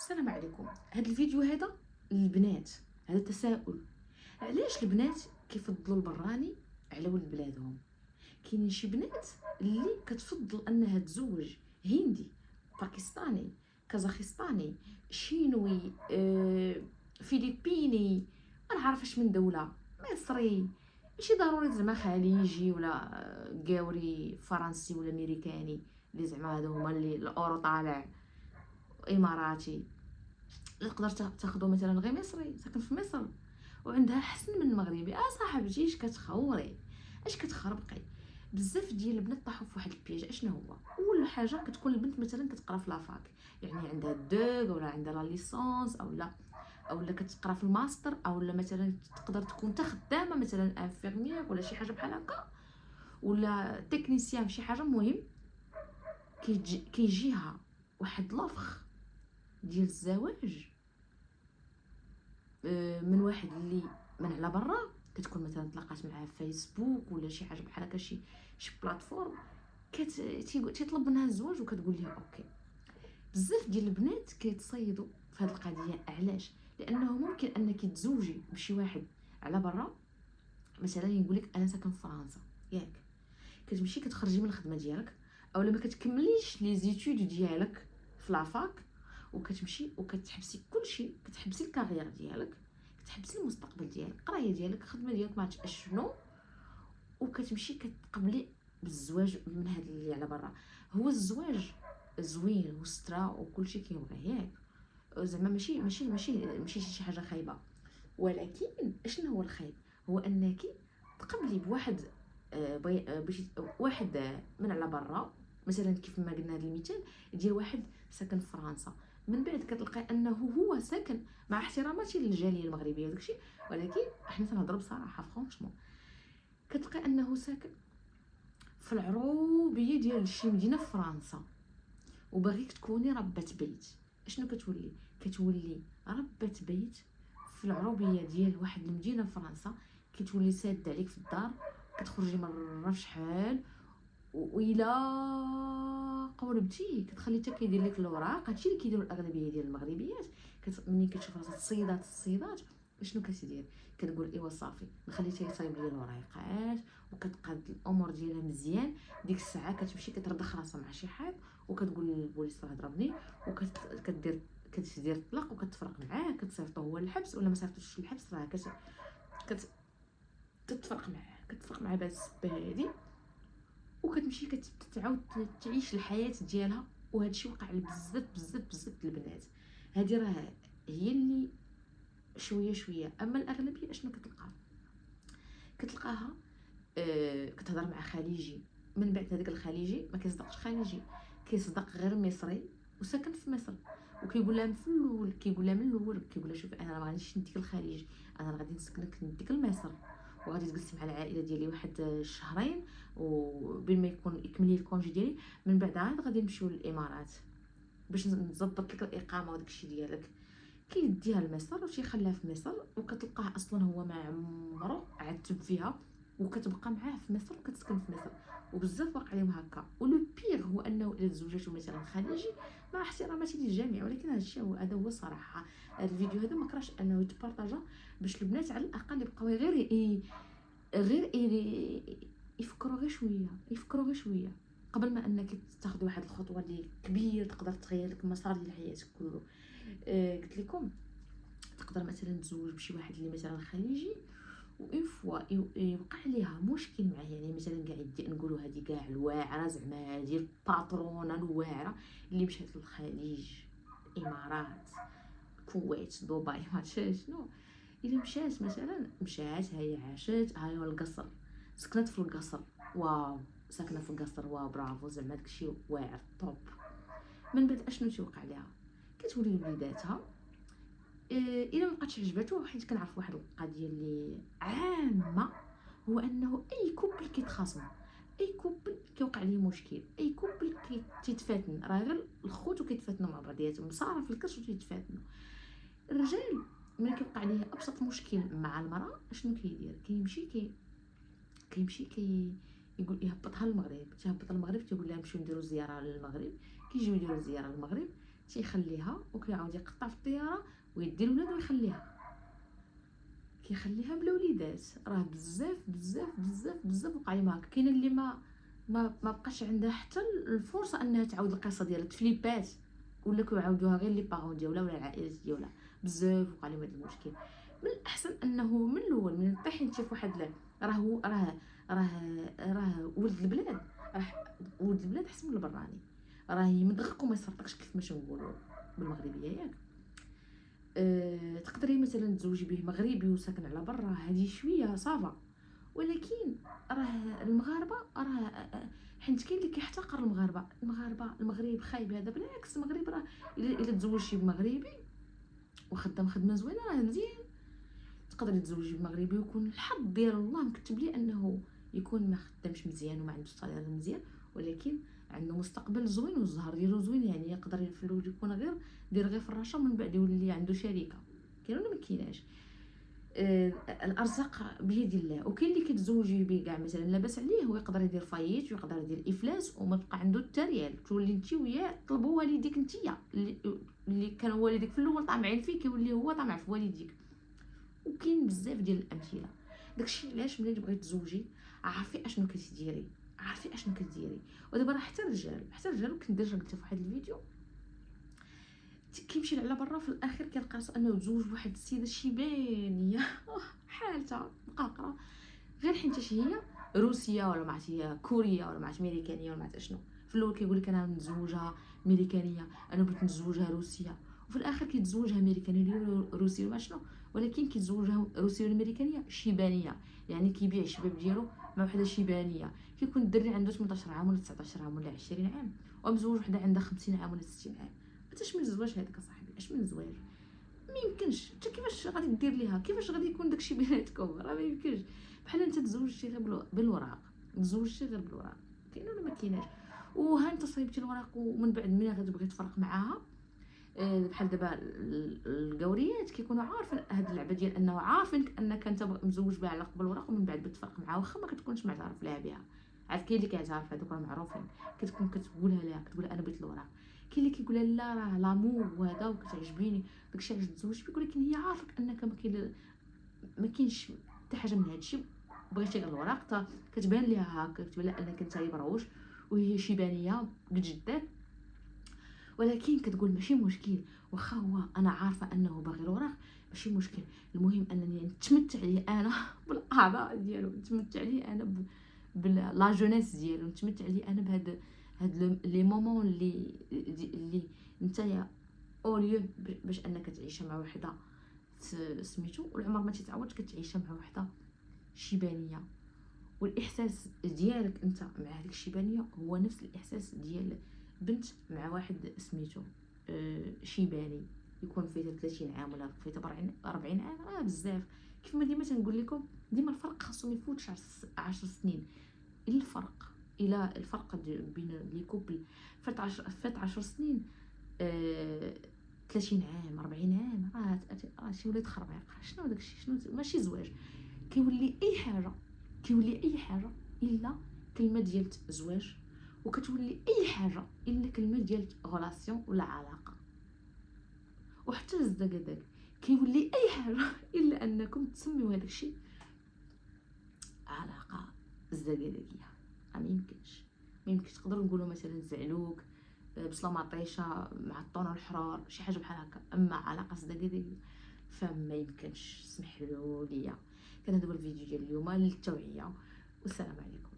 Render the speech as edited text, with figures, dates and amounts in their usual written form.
السلام عليكم. هذا الفيديو هذا للبنات. هذا تساؤل: علاش البنات كيفضلوا البراني على ولد بلادهم؟ كاينين شي بنات اللي كتفضل انها تزوج هندي، باكستاني، كازاخستاني، شينوي، فيليبيني، ما نعرفش من دوله، مصري، ماشي ضروري زعما خليجي ولا قاوري فرنسي ولا امريكاني، اللي زعما هادو هما اللي الاورو طالع، اماراتي. تقدر تاخدو مثلا غير مصري ساكن في مصر وعندها حسن من مغربي. صاحبتي اش كتخوري، اش كتخربقي؟ بزاف ديال البنات طاحوا في واحد البياج. اشنو هو؟ اول حاجه كتكون البنت مثلا كتقرا في لافاك، يعني عندها الدوغ ولا عندها لا ليسونس او لا كتقرا في الماستر، او لا مثلا تقدر تكون تا خدامه مثلا انفيرميير ولا شي حاجه بحال هكا، ولا تكنيسيان في شي حاجه. مهم كيجيها واحد لافخ ديال الزواج من واحد اللي من على برا. كتكون مثلا تلاقات معاه في فيسبوك ولا شي حاجه بحال هكا، شي بلاتفورم، تيطلب منها الزواج وكتقول لها اوكي. بزاف ديال البنات كيتصيدوا في هذه القضيه. علاش؟ لانه ممكن انك تزوجي بشي واحد على برا، مثلا يقول لك انا ساكن في فرنسا، ياك كتمشي كتخرجي من الخدمه ديالك، او لما كتكمليش لي زيتود ديالك في لافاك، وكتمشي وكتحبسي كلشي، كتحبسي الكارير ديالك، كتحبسي المستقبل ديالك، القرايه ديالك، الخدمه ديالك، ما عرفتش شنو، وكتمشي كتقبلي بالزواج من هاد اللي على برا. هو الزواج زوين وسترا وكلشي كيبغيه، ياك زعما ماشي شي حاجه خايبه، ولكن اشنو هو الخايب؟ هو انك تقبلي بواحد باش واحد من على برا، مثلا كيف ما قلنا هذا المثال ديال واحد ساكن في فرنسا، من بعد كتلقى انه هو ساكن، مع احتراماتي للجاليه المغربيه وداكشي، ولكن حنا تنهضروا بصراحه فرونشمون، كتلقى انه ساكن في العروبيه ديال شي مدينه في فرنسا، وباغيك تكوني ربة بيت. اشنو كتولي؟ كتولي ربة بيت في العروبيه ديال واحد المدينه في فرنسا، كتولي ساده عليك في الدار، كتخرجي مره في شحال، وإلا قوربتي كتخلي حتى كيدير لك الاوراق. هادشي اللي كيديروا الاغلبيه ديال المغربيات. ملي كتشوف راسها الصيدات شنو كتدير؟ كتقول ايوا صافي نخلي حتى يصايب لي الورايقات، وكتقاد الامور ديالها مزيان. ديك الساعه كتمشي كتردخ راسها مع شي حد، وكتقول للبوليس راه ضربني، كتدير الطلاق، وكتفرق معاه، كتصيفطو هو للحبس، ولا ما صيفطوش للحبس راه كتفرق معاه بهاد السبه هادي، وكتمشي كتعاود تعيش الحياه ديالها. وهذا الشيء وقع بزاف البنات. هذه راه هي اللي شويه. اما الاغلبيه اشنو كتلقاها كتهضر مع خليجي، من بعد هذاك الخليجي ما كيصدقش خليجي، كيصدق غير مصري وساكن في مصر، وكيقول لها في الاول، كيقول لها من الاول، كيقول لها شوفي انا ما غاديش نديك الخليج، انا غادي نسكنك نديك لمصر، وغادي تجلسي مع العائله ديالي واحد شهرين، وبين ما يكون يكمل لي الكونجي ديالي، من بعد عاد غادي نمشيو للامارات باش نظبط لك الاقامه وداك الشيء ديالك. كيديها لمصر وتيخليها في مصر، وكتلقاه اصلا هو ما عمره عتب فيها، وكتبقى معاه في مصر وكتسكن في مصر. وبزاف واقع لهم هكا. ولو بيغ هو انه الا تزوجاتو مثلا خليجي، مع احتراماتي للجميع، ولكن هذا هو الصراحه. هذا الفيديو هذا ما كراش انه يتبارطاجا، باش البنات على الاقل يبقاو غير يفكروا غير شويه قبل ما انك تاخذي واحد الخطوه اللي كبيره تقدر تغير لك المسار ديال حياتك كله. قلت لكم تقدر مثلا تزوج بشي واحد اللي مثلا خليجي، وإن فوا يوقع ليها مشكل معاه، يعني مثلا كاع نقولوا هذه كاع الواعره، زعما هذه الباترونه الواعره اللي مشات للخليج، الامارات، الكويت، دبي، ما عرفتش شنو، الا مشات مثلا، هي عاشت، هاي هو القصر، سكنت في القصر، واو، ساكنه في القصر، واو برافو، زعما داكشي واعر طوب. من بعد اشنو تيوقع ليها؟ كتولي لوليداتها الا ما بقاتش عجباتو، حيت كنعرف واحد القضيه اللي عامه، هو انه اي كوبل كيتخاصم، اي كوبل كيوقع ليه مشكل، اي كوبل كيتفاتن، راه غير الخوت وكيتفاتنوا مع بعضياتهم، صار في الكرش وكيتفاتنوا. الرجال ملي كيوقع ليه ابسط مشكل مع المراه شنو كيدير؟ كيمشي يقول يهبطها للمغرب، تيهبط للمغرب، تيقول لها نمشيو نديرو زياره للمغرب، كيجيو يديروا زياره للمغرب، تيخليها وكيعاود يقطع في الطياره ويدي الولاد ويخليها، كيخليها بلا وليدات. راه بزاف بزاف بزاف بزاف وقع لي هكا. كاينه اللي ما بقاش عندها حتى الفرصه انها تعاود القصه ديالها، تفليبات ولا كيعاودوها غير لي بارون ديالها ولا العائلات ديالها. بزاف وقع لي هذا المشكل. من الاحسن انه من الاول من طيح انت في واحد راه ولد البلاد، راه ولد البلاد احسن من البراني، راه يمدغك وما يصرفكش كيف ما نقولوا بالمغربيه ياك. تقدري مثلا تزوجي به مغربي وساكن على برا، هذه شويه صافا. ولكن راه المغاربه حيت كاين اللي كيحتقر المغاربه المغرب خايب. هذا بالعكس، المغرب راه الا تزوجتي بمغربي وخدام خدمه زوينه راه مزيان. تقدري تزوجي بمغربي ويكون الحظ ديال الله مكتب ليه انه يكون ما خدامش مزيان وما عندوش صالير مزيان، ولكن عنده مستقبل زوين والزهر ديالو زوين. يعني يقدر في الاول يكون غير فراشه ومن بعد يولي عنده شركه. كاين ولا ما كايناش؟ الارزاق بيد الله. وكاين اللي كتزوجي به كاع مثلا لاباس عليه ويقدر يدير فايت ويقدر يدير افلاس وما بقى عنده حتى ريال، تولي انت وياه طلبوا والديك نتيا اللي كان والديك في الاول طامعين فيك يولي هو طامع في والديك. وكاين بزاف ديال الامثله. داكشي علاش ملي تبغي تزوجي عارفي اشنو كتديري، عارفي اشنو كديري. ودابا راه حتى الرجال كنت درت قلت في واحد الفيديو كيمشي على برا في الاخر كيلقى راسو انه تزوج بواحد السيده شيبانيه حالتها مقاقره غير حيت هي روسيه ولا ما عرفت هي كوريه ولا ما عرفت ميريكانيه ولا ما عرفت اشنو. في الاول كيقول لك انا نتزوجها ميريكانيه، انا بغيت نتزوجها روسيه، وفي الاخر كيتزوجها ميريكانيه ولا روسيه ولا شنو. ولكن كيتزوجها روسيه ولا ميريكانيه شيبانيه، يعني كيبيع الشباب ديالو مع وحده شيبانيه. كيكون الدري عنده 18 عام ولا 19 عام ولا 20 عام ومزوج وحده عندها 50 عام ولا 60 عام. اش من الزواج هذاك اصاحبي؟ اش من الزواج؟ ما يمكنش. انت كيفاش غادي دير ليها؟ كيفاش غادي يكون داكشي بيناتكم؟ راه ما يمكنش. بحال انت تزوجتي غير بالوراق، تزوجتي غير بالوراق. كاين ولا ما كايناش؟ وها انت صايبتي الوراق ومن بعد ملي غتبغي تفرق معاها بحال دابا القوريات كيكونوا عارفين هاد اللعبه ديال انه عارفينك انك انت مزوج بها على قبل الوراق ومن بعد بتفرق معاها واخا ما كتكونش معترف لها بها. عاد كاين اللي كيعترف، هذوك راه معروفين، كتكون كتقولها لها كتقول انا بغيت الوراق. كاين اللي كيقول لا راه لامور وهذا وكتعجبيني داكشي علاش تزوجت بك، ولكن هي عارفك انك ما كاينش حتى حاجه من هادشي، بغيتي غير الوراق. كتبان ليها هكا، كتبان لها انك انت بروش وهي شيبانيه قد جدك. ولكن كتقول ماشي مشكل، واخا هو انا عارفه انه باغي الوراق ماشي مشكل، المهم انني نتمتع ليه انا بالاعضاء ديالو، نتمتع ليه انا بلا جونيس ديالو، نتمتع ليه انا هاد لي مومون اللي نتايا اوليو باش انك تعيشها مع وحده سميتو والعمر ما تتعوضش كتعيشها مع وحده شيبانيه. والاحساس ديالك انت مع هذيك الشيبانيه هو نفس الاحساس ديال بنت مع واحد سميتو شيباني يكون فيه 30 عام ولا فيه 40 عام. بزاف. كيف ما ديما تنقول لكم، ديما الفرق خاصو ما يفوتش 10 سنين. الى الفرق بين لي كوبل فات 10 سنين 30 عام 40 عام راه شي ولاد خربيق. شنو داكشي؟ شنو ماشي زواج. كيولي اي حاجه الا كلمه ديال زواج، وكتولي اي حاجه الا كلمه ديال غولاسيون ولا علاقه. وحتى الزداك كيولي اي حاجه الا انكم تسميو هذاك الشيء علاقه زداكيه. ما يمكنش تقدروا نقولوا مثلا زعلوك بصله مطيشه مع الطون الحرار شي حاجه بحال هكا، اما علاقه زداكيه فما يمكنش. سمحوا لي. كان هذا هو الفيديو ديال اليوم للتوعيه، والسلام عليكم.